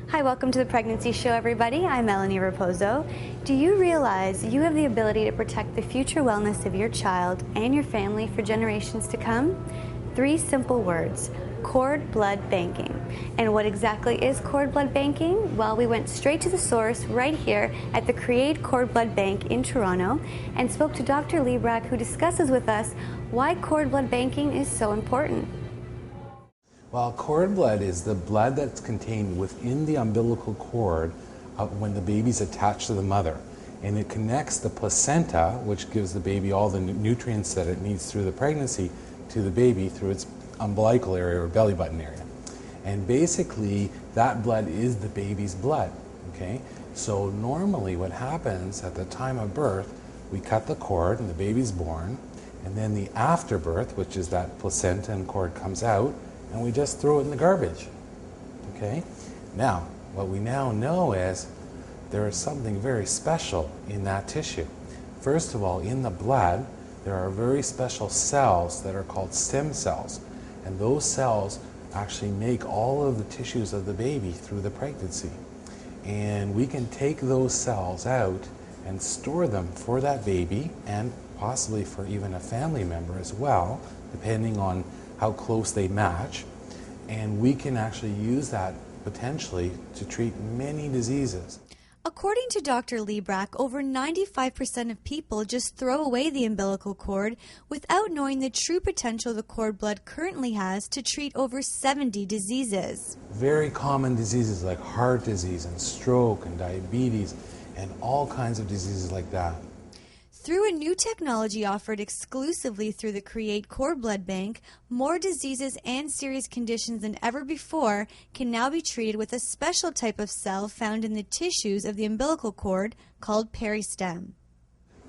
Hi, welcome to the Pregnancy Show, everybody. I'm Melanie Raposo. Do you realize you have the ability to protect the future wellness of your child and your family for generations to come? 3 simple words: cord blood banking. And what exactly is cord blood banking? Well, we went straight to the source right here at the Create Cord Blood Bank in Toronto and spoke to Dr. Liebrecht, who discusses with us why cord blood banking is so important. Well, cord blood is the blood that's contained within the umbilical cord when the baby's attached to the mother. And it connects the placenta, which gives the baby all the nutrients that it needs through the pregnancy, to the baby through its umbilical area or belly button area. And basically, that blood is the baby's blood, okay? So normally what happens at the time of birth, we cut the cord and the baby's born, and then the afterbirth, which is that placenta and cord, comes out, and we just throw it in the garbage, okay? Now, what we now know is there is something very special in that tissue. First of all, in the blood, there are very special cells that are called stem cells, and those cells actually make all of the tissues of the baby through the pregnancy. And we can take those cells out and store them for that baby and possibly for even a family member as well, depending on how close they match, and we can actually use that potentially to treat many diseases. According to Dr. Liebrecht, over 95% of people just throw away the umbilical cord without knowing the true potential the cord blood currently has to treat over 70 diseases. Very common diseases like heart disease and stroke and diabetes and all kinds of diseases like that. Through a new technology offered exclusively through the Create Cord Blood Bank, more diseases and serious conditions than ever before can now be treated with a special type of cell found in the tissues of the umbilical cord called peristem.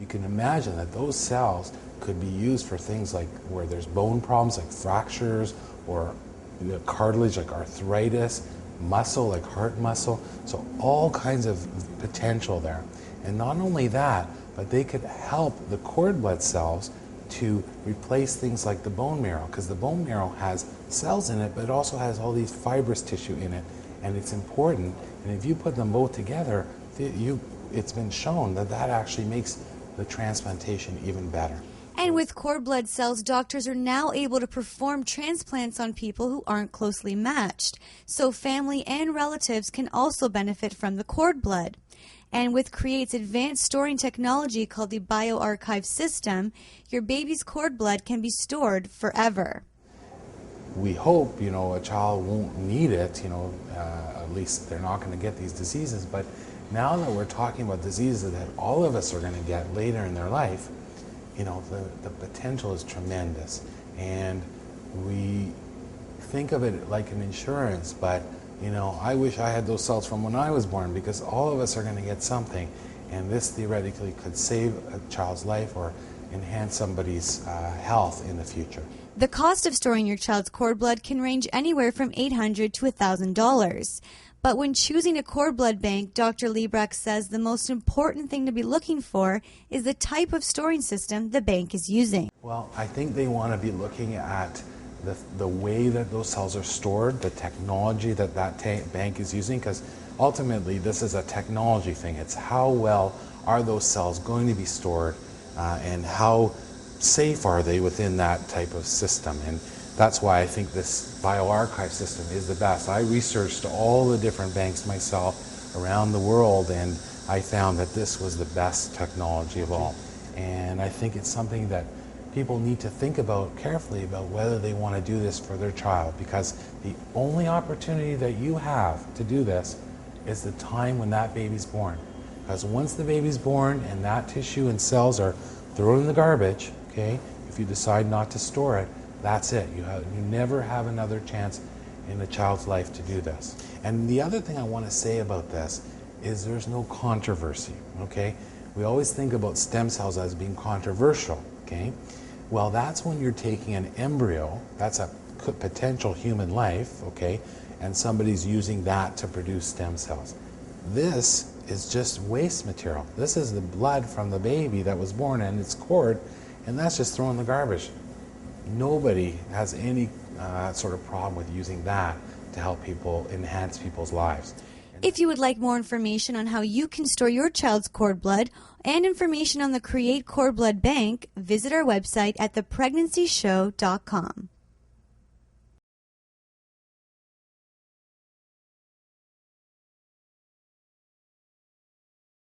You can imagine that those cells could be used for things like where there's bone problems like fractures, or cartilage like arthritis, muscle like heart muscle, so all kinds of potential there. And not only that, but they could help the cord blood cells to replace things like the bone marrow, because the bone marrow has cells in it, but it also has all these fibrous tissue in it, and it's important. And if you put them both together, it's been shown that that actually makes the transplantation even better. And with cord blood cells, doctors are now able to perform transplants on people who aren't closely matched, so family and relatives can also benefit from the cord blood. And with Create's advanced storing technology called the bioarchive system, your baby's cord blood can be stored forever. We hope, a child won't need it, at least they're not going to get these diseases. But now that we're talking about diseases that all of us are going to get later in their life, the potential is tremendous. And we think of it like an insurance, but I wish I had those cells from when I was born, because all of us are going to get something, and this theoretically could save a child's life or enhance somebody's health in the future. The cost of storing your child's cord blood can range anywhere from $800 to $1,000. But when choosing a cord blood bank, Dr. Liebrecht says the most important thing to be looking for is the type of storing system the bank is using. Well, I think they want to be looking at the way that those cells are stored, the technology that bank is using, because ultimately this is a technology thing. It's how well are those cells going to be stored, and how safe are they within that type of system. And that's why I think this bioarchive system is the best. I researched all the different banks myself around the world, and I found that this was the best technology of all. And I think it's something that people need to think about carefully about whether they want to do this for their child, because the only opportunity that you have to do this is the time when that baby's born. Because once the baby's born and that tissue and cells are thrown in the garbage, okay, if you decide not to store it, that's it. You never have another chance in a child's life to do this. And the other thing I want to say about this is there's no controversy, okay? We always think about stem cells as being controversial, okay? Well, that's when you're taking an embryo, that's a potential human life, okay, and somebody's using that to produce stem cells. This is just waste material. This is the blood from the baby that was born and its cord, and that's just thrown in the garbage. Nobody has any sort of problem with using that to help people enhance people's lives. If you would like more information on how you can store your child's cord blood and information on the Create Cord Blood Bank, visit our website at thepregnancy.show.com.